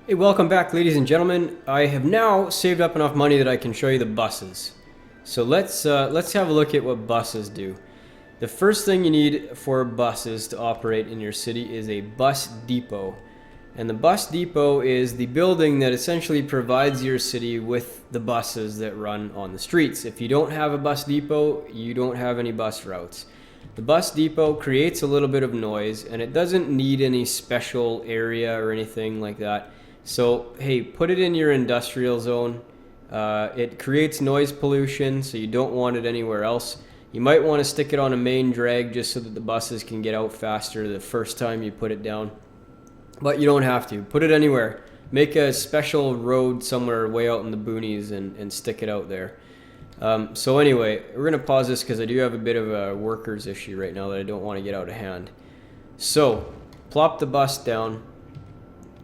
Hey, welcome back, ladies and gentlemen. I have now saved up enough money that I can show you the buses. So let's have a look at what buses do. The first thing you need for buses to operate in your city is a bus depot. And the bus depot is the building that essentially provides your city with the buses that run on the streets. If you don't have a bus depot, you don't have any bus routes. The bus depot creates a little bit of noise, and it doesn't need any special area or anything like that. So, hey, put it in your industrial zone. It creates noise pollution, so you don't want it anywhere else. You might want to stick it on a main drag just so that the buses can get out faster the first time you put it down. But you don't have to. Put it anywhere. Make a special road somewhere way out in the boonies and stick it out there. So anyway, we're going to pause this because I do have a bit of a workers issue right now that I don't want to get out of hand. So, plop the bus down,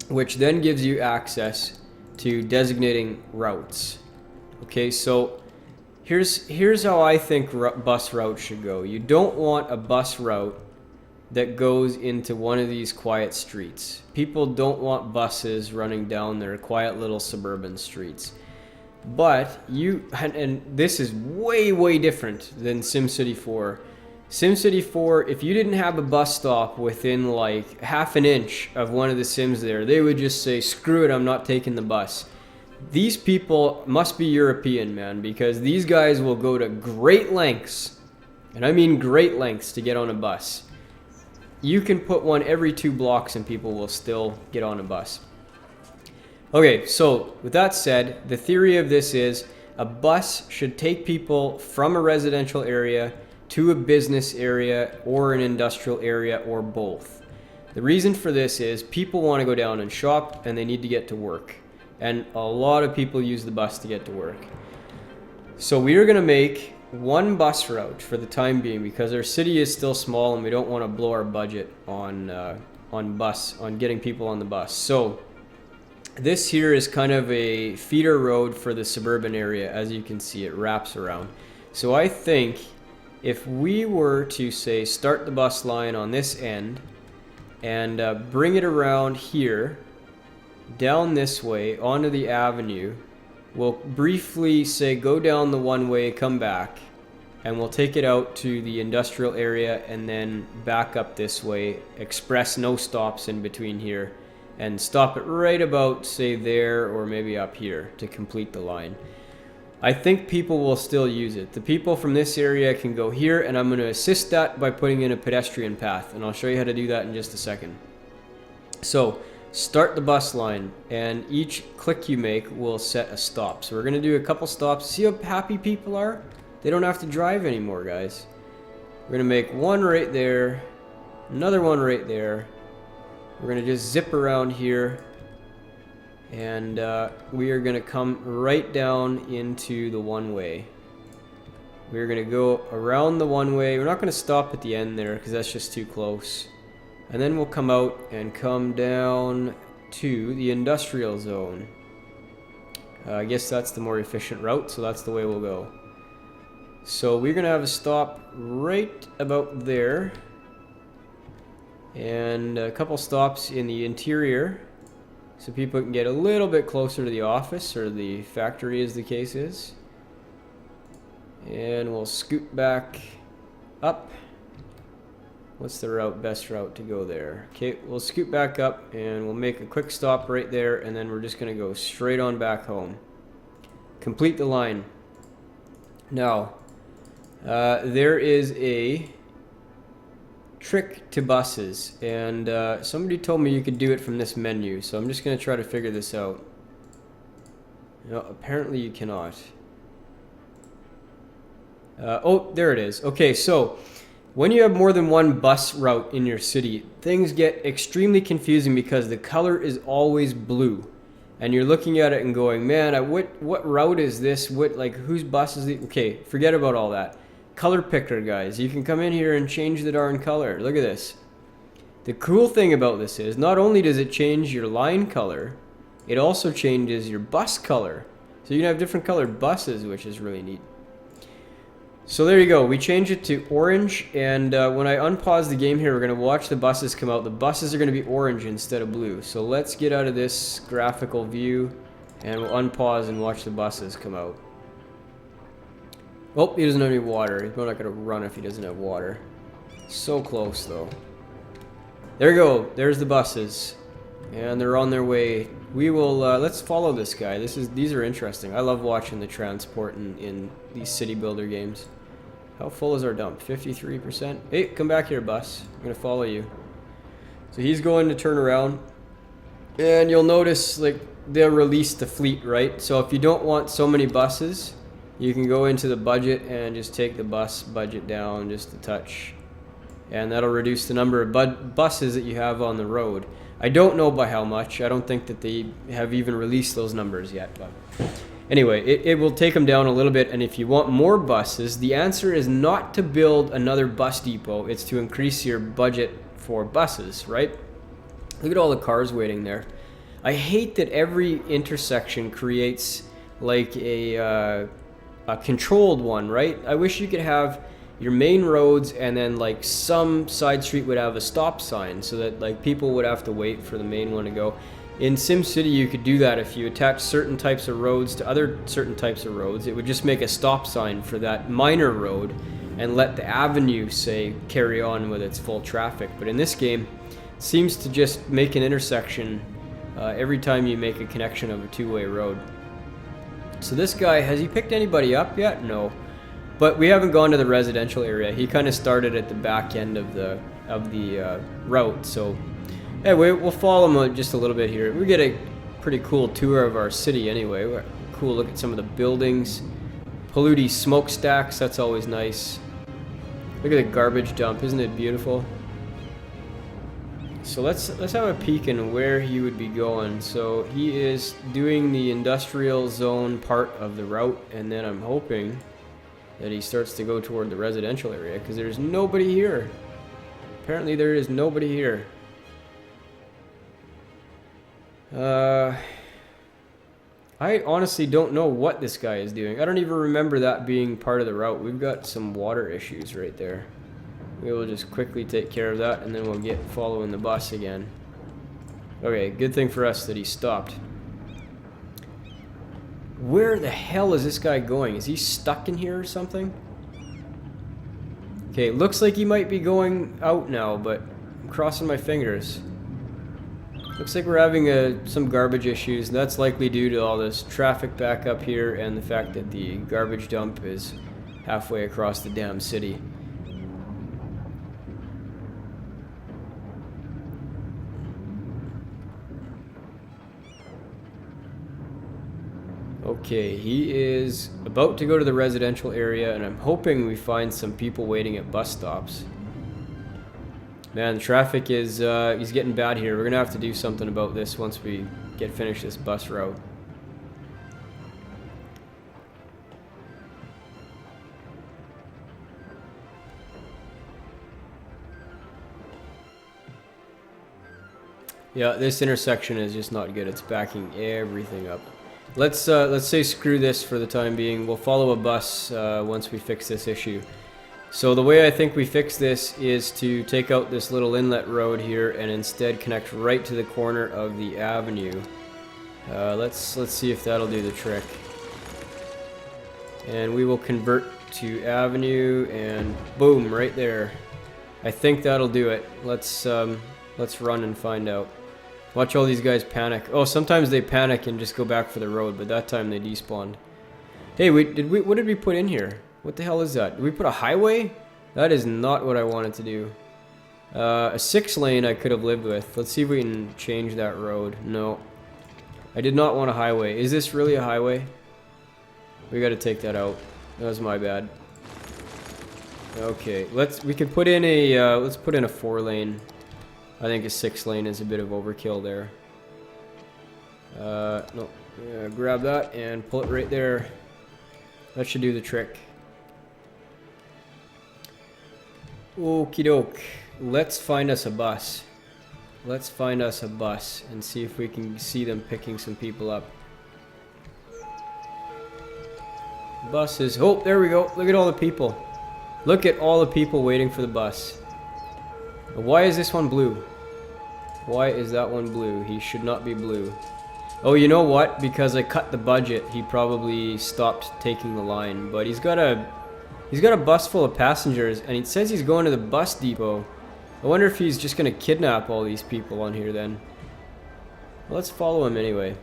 which then gives you access to designating routes. Okay, so here's how I think bus routes should go. You don't want a bus route that goes into one of these quiet streets. People don't want buses running down their quiet little suburban streets. But and this is way different than SimCity 4. SimCity 4, if you didn't have a bus stop within like half an inch of one of the Sims there, they would just say, screw it, I'm not taking the bus. These people must be European, man, because these guys will go to great lengths, and I mean great lengths, to get on a bus. You can put one every 2 blocks and people will still get on a bus. Okay, so with that said, the theory of this is a bus should take people from a residential area to a business area or an industrial area or both. The reason for this is people want to go down and shop and they need to get to work. And a lot of people use the bus to get to work. So we are going to make one bus route for the time being because our city is still small and we don't want to blow our budget on getting people on the bus. So this here is kind of a feeder road for the suburban area. As you can see, it wraps around. So I think if we were to say start the bus line on this end and bring it around here, down this way onto the avenue, we'll briefly say go down the one way, come back, and we'll take it out to the industrial area and then back up this way, express no stops in between here, and stop it right about, say, there or maybe up here to complete the line. I think people will still use it. The people from this area can go here, and I'm going to assist that by putting in a pedestrian path, and I'll show you how to do that in just a second. So, start the bus line, and each click you make will set a stop. So we're going to do a couple stops. See how happy people are? They don't have to drive anymore, guys. We're going to make one right there, another one right there. We're going to just zip around here, and we are going to come right down into the one-way. We're going to go around the one-way. We're not going to stop at the end there because that's just too close. And then we'll come out and come down to the industrial zone. I guess that's the more efficient route, so that's the way we'll go. So we're going to have a stop right about there. And a couple stops in the interior so people can get a little bit closer to the office or the factory, as the case is. And we'll scoot back up. What's the best route to go there? Okay, we'll scoot back up and we'll make a quick stop right there, and then we're just going to go straight on back home. Complete the line. Now, there is a trick to buses, and somebody told me you could do it from this menu, so I'm just going to try to figure this out. No, apparently you cannot. Oh, there it is. Okay, so when you have more than one bus route in your city, things get extremely confusing because the color is always blue. And you're looking at it and going, man, what route is this? Whose bus is it? Okay, forget about all that. Color picker, guys. You can come in here and change the darn color. Look at this. The cool thing about this is not only does it change your line color, it also changes your bus color. So you can have different colored buses, which is really neat. So there you go. We changed it to orange, and when I unpause the game here, we're going to watch the buses come out. The buses are going to be orange instead of blue. So let's get out of this graphical view, and we'll unpause and watch the buses come out. Oh, he doesn't have any water. He's not going to run if he doesn't have water. So close, though. There we go. There's the buses, and they're on their way. We will, let's follow this guy. These are interesting. I love watching the transport in these city builder games. How full is our dump? 53%? Hey, come back here, bus. I'm going to follow you. So he's going to turn around. And you'll notice, like, they'll release the fleet, right? So if you don't want so many buses, you can go into the budget and just take the bus budget down just a touch. And that'll reduce the number of buses that you have on the road. I don't know by how much. I don't think that they have even released those numbers yet. But anyway, it will take them down a little bit. And if you want more buses, the answer is not to build another bus depot. It's to increase your budget for buses, right? Look at all the cars waiting there. I hate that every intersection creates like a controlled one, right? I wish you could have your main roads and then like some side street would have a stop sign so that like people would have to wait for the main one to go. In SimCity you could do that if you attach certain types of roads to other certain types of roads. It would just make a stop sign for that minor road and let the avenue, say, carry on with its full traffic. But in this game, it seems to just make an intersection every time you make a connection of a two-way road. So this guy, has he picked anybody up yet? No. But we haven't gone to the residential area. He kind of started at the back end of the route. So anyway, we'll follow him just a little bit here. We get a pretty cool tour of our city anyway. Cool look at some of the buildings. Polluty smokestacks, that's always nice. Look at the garbage dump, isn't it beautiful? So let's have a peek in where he would be going. So he is doing the industrial zone part of the route, and then I'm hoping that he starts to go toward the residential area because there's nobody here. Apparently there is nobody here. I honestly don't know what this guy is doing. I don't even remember that being part of the route. We've got some water issues right there. We will just quickly take care of that and then we'll get following the bus again. Okay, good thing for us that he stopped. Where the hell is this guy going? Is he stuck in here or something? Okay, looks like he might be going out now, but I'm crossing my fingers. Looks like we're having some garbage issues. That's likely due to all this traffic back up here and the fact that the garbage dump is halfway across the damn city. Okay, he is about to go to the residential area, and I'm hoping we find some people waiting at bus stops. Man, the traffic is he's getting bad here. We're gonna have to do something about this once we get finished this bus route. Yeah, this intersection is just not good. It's backing everything up. Let's say screw this for the time being. We'll follow a bus once we fix this issue. So the way I think we fix this is to take out this little inlet road here and instead connect right to the corner of the avenue. Let's see if that'll do the trick. And we will convert to avenue and boom, right there. I think that'll do it. Let's run and find out. Watch all these guys panic. Oh, sometimes they panic and just go back for the road, but that time they despawned. Hey, what did we put in here? What the hell is that? Did we put a highway? That is not what I wanted to do. A 6-lane I could have lived with. Let's see if we can change that road. No. I did not want a highway. Is this really a highway? We gotta take that out. That was my bad. Okay, we could put in a, let's put in a 4-lane. I think a 6-lane is a bit of overkill there. No. Yeah, grab that and pull it right there. That should do the trick. Okie doke. Let's find us a bus. Let's find us a bus and see if we can see them picking some people up. Buses. Oh, there we go. Look at all the people. Look at all the people waiting for the bus. Why is this one blue? Why is that one blue? He should not be blue. Oh, you know what? Because I cut the budget, he probably stopped taking the line. But he's got a bus full of passengers, and he says he's going to the bus depot. I wonder if he's just gonna kidnap all these people on here then. Well, let's follow him anyway.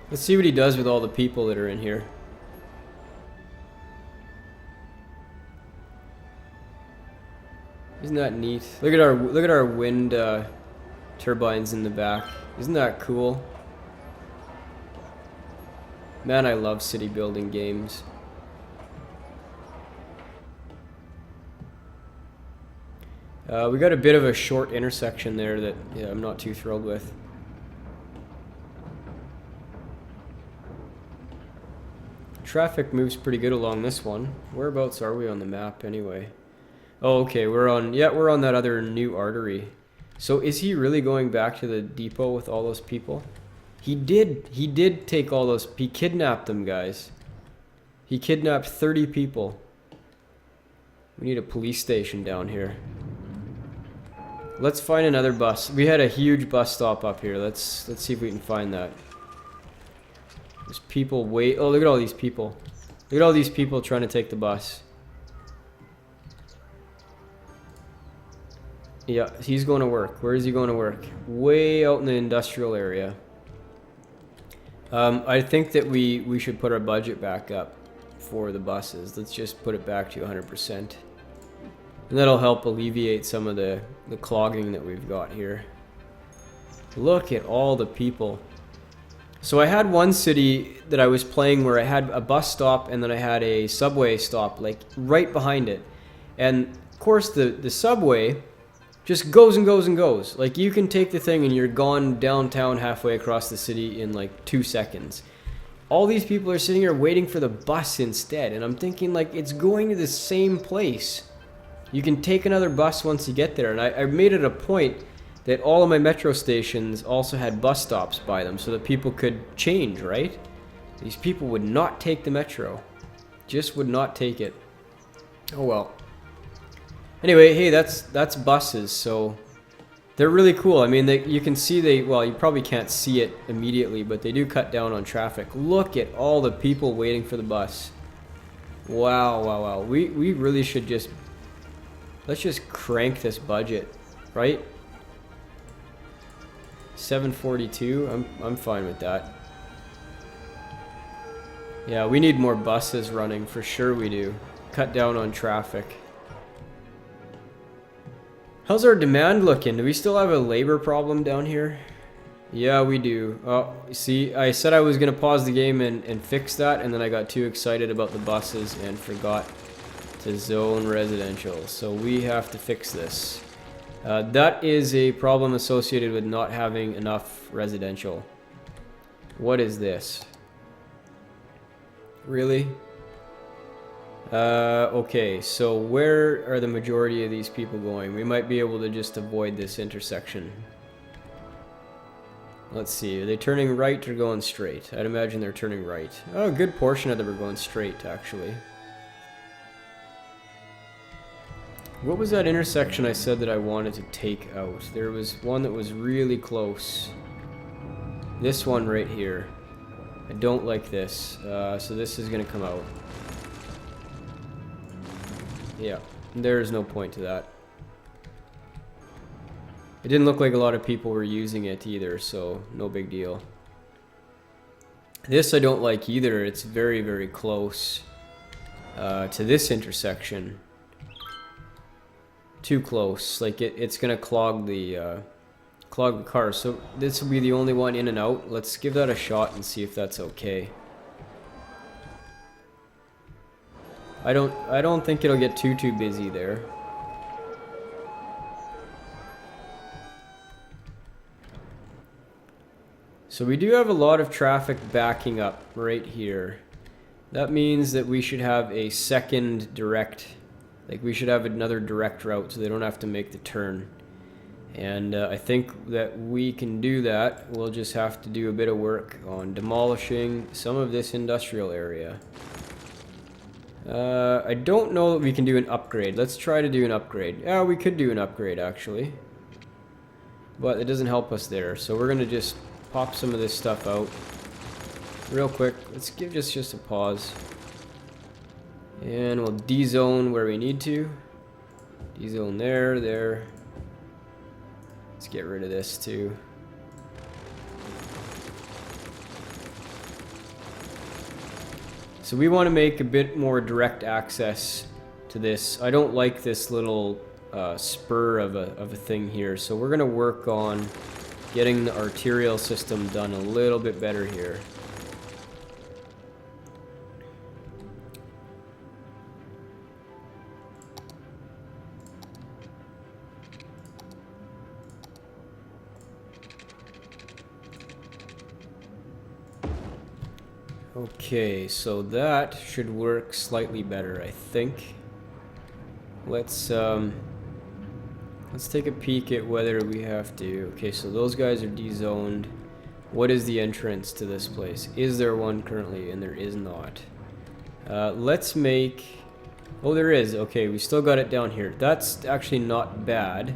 Let's see what he does with all the people that are in here. Isn't that neat? Look at our wind turbines in the back. Isn't that cool? Man, I love city building games. We got a bit of a short intersection there that, yeah, I'm not too thrilled with. Traffic moves pretty good along this one. Whereabouts are we on the map anyway? Oh, okay, we're on that other new artery. So is he really going back to the depot with all those people? He did take all those, he kidnapped them, guys. He kidnapped 30 people. We need a police station down here. Let's find another bus. We had a huge bus stop up here. Let's see if we can find that. There's people wait. Oh, look at all these people. Look at all these people trying to take the bus. Yeah, he's going to work. Where is he going to work? Way out in the industrial area. I think that we should put our budget back up for the buses. Let's just put it back to 100%. And that'll help alleviate some of the clogging that we've got here. Look at all the people. So I had one city that I was playing where I had a bus stop and then I had a subway stop like right behind it. And of course the subway just goes and goes and goes. Like you can take the thing and you're gone downtown halfway across the city in like 2 seconds. All these people are sitting here waiting for the bus instead. And I'm thinking like it's going to the same place. You can take another bus once you get there. And I made it a point that all of my metro stations also had bus stops by them so that people could change, right? These people would not take the metro. Just would not take it. Oh well. Anyway, hey, that's buses, so they're really cool. I mean, you can see well, you probably can't see it immediately, but they do cut down on traffic. Look at all the people waiting for the bus. Wow, wow, wow. We really should let's just crank this budget, right? 742, I'm fine with that. Yeah, we need more buses running, for sure we do. Cut down on traffic. How's our demand looking? Do we still have a labor problem down here? Yeah, we do. Oh, see, I said I was going to pause the game and fix that, and then I got too excited about the buses and forgot to zone residential. So we have to fix this. That is a problem associated with not having enough residential. What is this? Really? Okay, so where are the majority of these people going? We might be able to just avoid this intersection. Let's see, are they turning right or going straight? I'd imagine they're turning right. Oh, a good portion of them are going straight, actually. What was that intersection I said that I wanted to take out? There was one that was really close. This one right here. I don't like this, so this is going to come out. Yeah, there is no point to that. It didn't look like a lot of people were using it either, so no big deal. This I don't like either. It's very, very close to this intersection. Too close. Like it's gonna clog the cars. So this will be the only one in and out. Let's give that a shot and see if that's okay. I don't think it'll get too busy there. So we do have a lot of traffic backing up right here. That means that we should have a second direct, like we should have another direct route so they don't have to make the turn. And I think that we can do that. We'll just have to do a bit of work on demolishing some of this industrial area. I don't know that we can do an upgrade. Let's try to do an upgrade. Yeah, we could do an upgrade actually. But it doesn't help us there. So we're going to just pop some of this stuff out real quick. Let's give just a pause. And we'll D-zone where we need to. D-zone there. Let's get rid of this too. So we want to make a bit more direct access to this. I don't like this little spur of a thing here. So we're going to work on getting the arterial system done a little bit better here. Okay, so that should work slightly better, I think. Let's take a peek at whether we have to. Okay, so those guys are de-zoned. What is the entrance to this place? Is there one currently? And there is not. Let's make... Oh, there is. Okay, we still got it down here. That's actually not bad.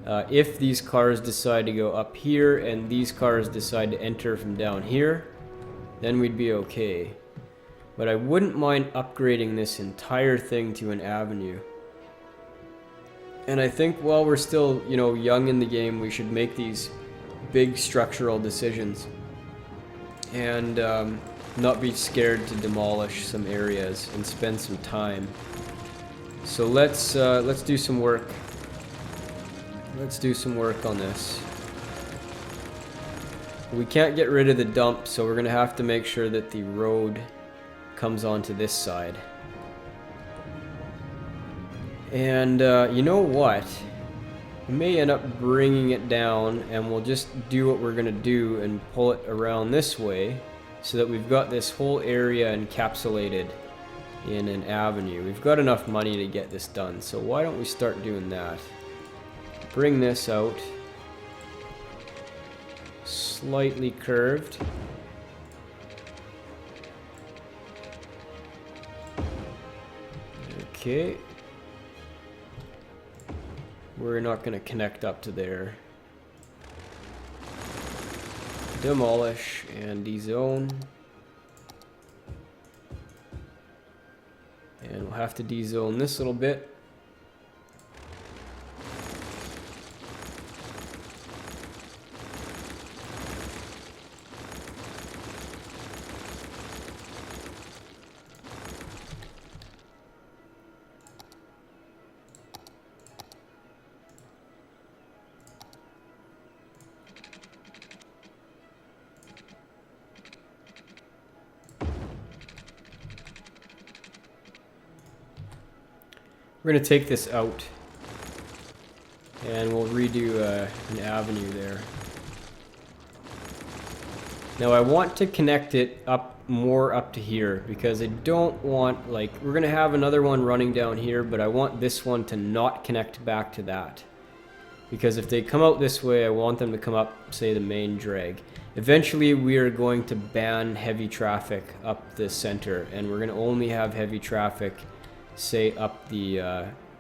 If these cars decide to go up here and these cars decide to enter from down here, then we'd be okay. But I wouldn't mind upgrading this entire thing to an avenue. And I think while we're still, you know, young in the game, we should make these big structural decisions. And not be scared to demolish some areas and spend some time. So let's do some work. Let's do some work on this. We can't get rid of the dump, so we're gonna have to make sure that the road comes onto this side. And you know what? We may end up bringing it down, and we'll just do what we're gonna do and pull it around this way, so that we've got this whole area encapsulated in an avenue. We've got enough money to get this done, so why don't we start doing that? Bring this out. Slightly curved. Okay. We're not going to connect up to there. Demolish and de-zone. And we'll have to de-zone this little bit. We're going to take this out, and we'll redo an avenue there. Now I want to connect it up more up to here, because I don't want, like, we're going to have another one running down here, but I want this one to not connect back to that. Because if they come out this way, I want them to come up, say, the main drag. Eventually we are going to ban heavy traffic up the center, and we're going to only have heavy traffic, say, up the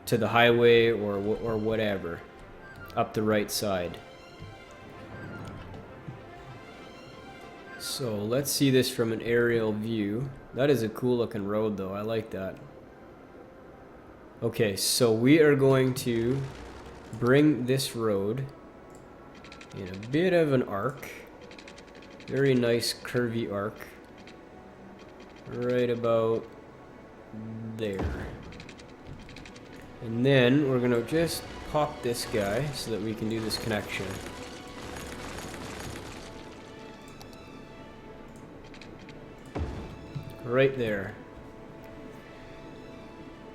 to the highway or whatever, up the right side. So let's see this from an aerial view. That is a cool looking road though, I like that. Okay, so we are going to bring this road in a bit of an arc, very nice curvy arc, right about there. And then we're gonna just pop this guy so that we can do this connection. Right there.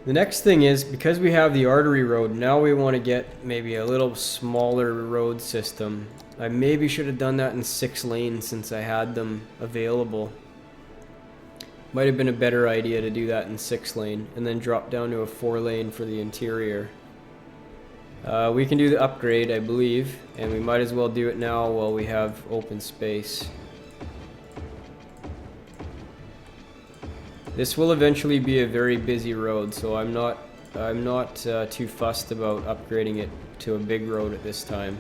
The next thing is, because we have the artery road, now we want to get maybe a little smaller road system. I maybe should have done that in 6 lanes since I had them available. Might have been a better idea to do that in 6 lane and then drop down to a 4 lane for the interior. We can do the upgrade, I believe, and we might as well do it now while we have open space. This will eventually be a very busy road, so I'm not too fussed about upgrading it to a big road at this time.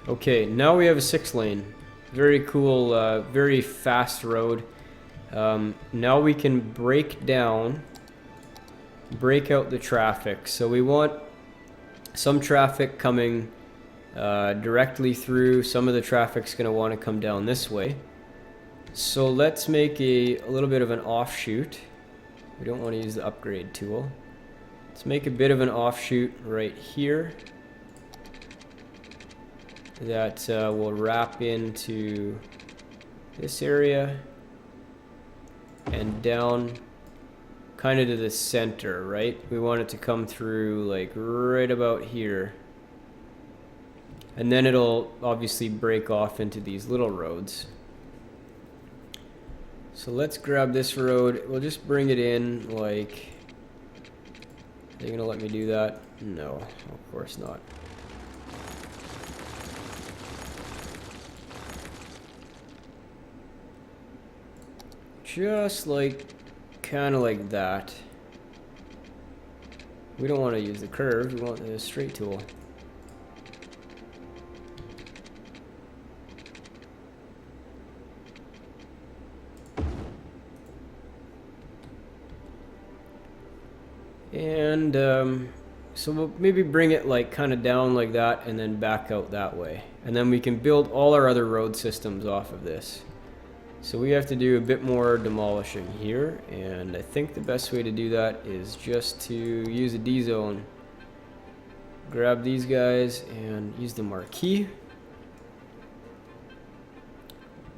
Okay, now we have a 6-lane. Very cool, very fast road. Now we can break out the traffic. So we want some traffic coming directly through. Some of the traffic's going to want to come down this way. So let's make a little bit of an offshoot. We don't want to use the upgrade tool. Let's make a bit of an offshoot right here that will wrap into this area and down kind of to the center, right? We want it to come through like right about here. And then it'll obviously break off into these little roads. So let's grab this road. We'll just bring it in like... Are they gonna let me do that? No, of course not. Just like, kind of like that. We don't want to use the curve, we want the straight tool. And so we'll maybe bring it like kind of down like that and then back out that way. And then we can build all our other road systems off of this. So we have to do a bit more demolishing here, and I think the best way to do that is just to use a D-zone. Grab these guys and use the marquee.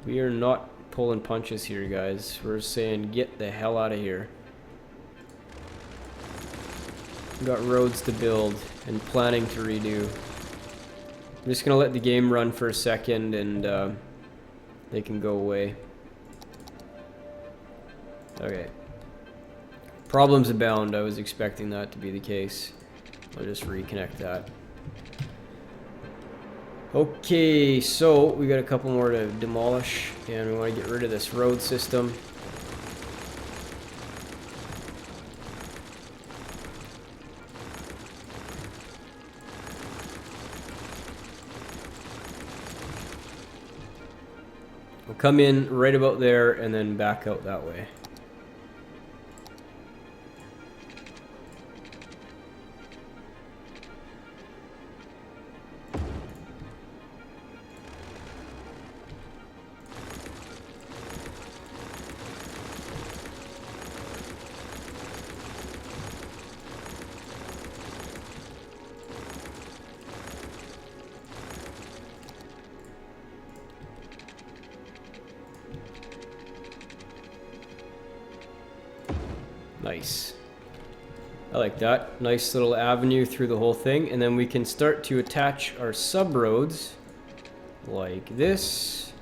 We are not pulling punches here, guys. We're saying get the hell out of here. We've got roads to build and planning to redo. I'm just gonna let the game run for a second and they can go away. Okay. Problems abound. I was expecting that to be the case. I'll just reconnect that. Okay, so we got a couple more to demolish, and we want to get rid of this road system. We'll come in right about there and then back out that way. Nice. I like that. Nice little avenue through the whole thing. And then we can start to attach our sub-roads like this.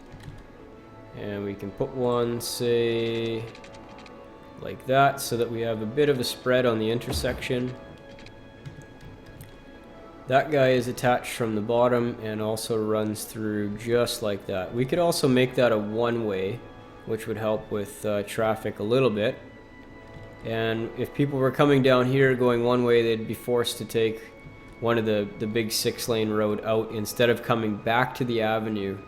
And we can put one, say, like that, so that we have a bit of a spread on the intersection. That guy is attached from the bottom and also runs through just like that. We could also make that a one-way, which would help with traffic a little bit. And if people were coming down here going one way, they'd be forced to take one of the big 6-lane road out instead of coming back to the avenue.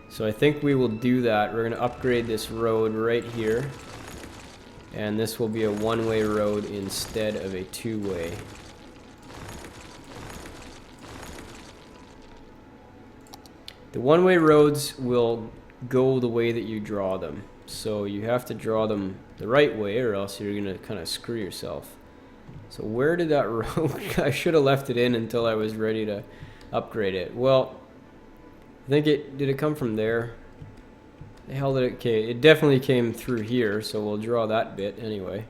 So I think we will do that. We're going to upgrade this road right here. And this will be a one-way road instead of a two-way. The one-way roads will go the way that you draw them. So you have to draw them the right way or else you're going to kind of screw yourself. So where did that road... I should have left it in until I was ready to upgrade it. Well, I think it... Did it come from there? The hell did it... Okay, it definitely came through here, so we'll draw that bit anyway.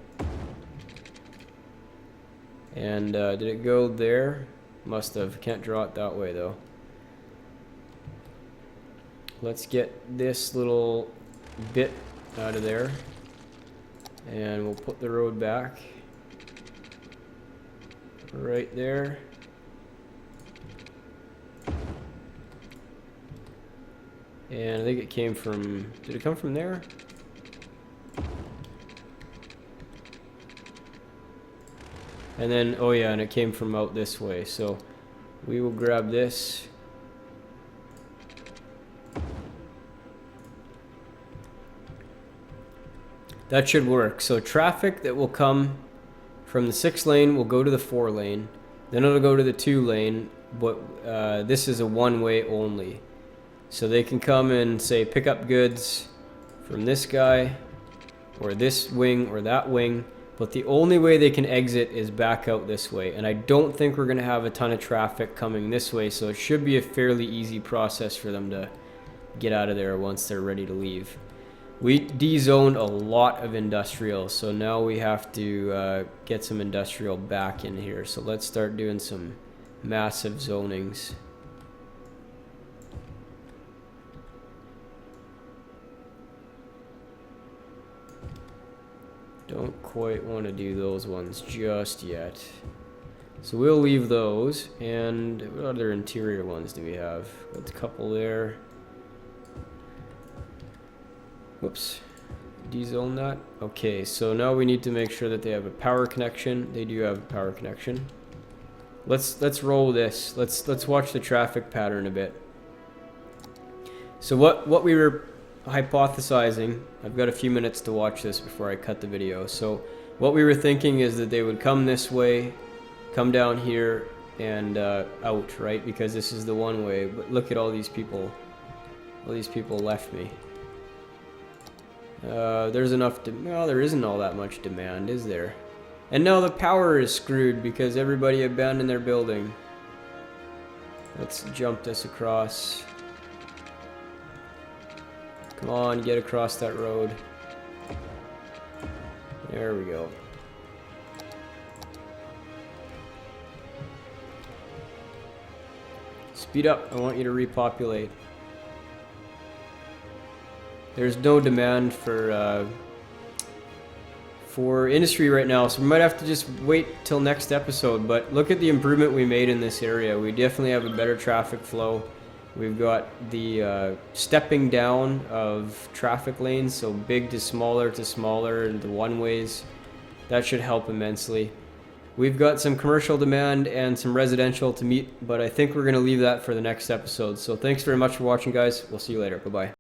And did it go there? Must have. Can't draw it that way though. Let's get this little bit out of there. And we'll put the road back. Right there. And I think it came from... Did it come from there? And then, oh yeah, and it came from out this way. So we will grab this. That should work. So traffic that will come from the 6 lane will go to the 4 lane. Then it'll go to the 2 lane, but this is a one-way only. So they can come and say pick up goods from this guy, or this wing, or that wing. But the only way they can exit is back out this way. And I don't think we're going to have a ton of traffic coming this way, so it should be a fairly easy process for them to get out of there once they're ready to leave. We de-zoned a lot of industrial, so now we have to get some industrial back in here. So let's start doing some massive zonings. Don't quite want to do those ones just yet. So we'll leave those. And what other interior ones do we have? Got a couple there. Whoops. Dezone that. Okay, so now we need to make sure that they have a power connection. They do have a power connection. Let's roll this. Let's watch the traffic pattern a bit. So what we were hypothesizing, I've got a few minutes to watch this before I cut the video. So what we were thinking is that they would come this way, come down here, and out, right? Because this is the one way. But look at all these people. All these people left me. There's enough well, there isn't all that much demand, is there? And now the power is screwed because everybody abandoned their building. Let's jump this across. Come on, get across that road. There we go. Speed up, I want you to repopulate. There's no demand for industry right now, so we might have to just wait till next episode. But look at the improvement we made in this area. We definitely have a better traffic flow. We've got the stepping down of traffic lanes, so big to smaller, and the one-ways. That should help immensely. We've got some commercial demand and some residential to meet, but I think we're going to leave that for the next episode. So thanks very much for watching, guys. We'll see you later. Bye-bye.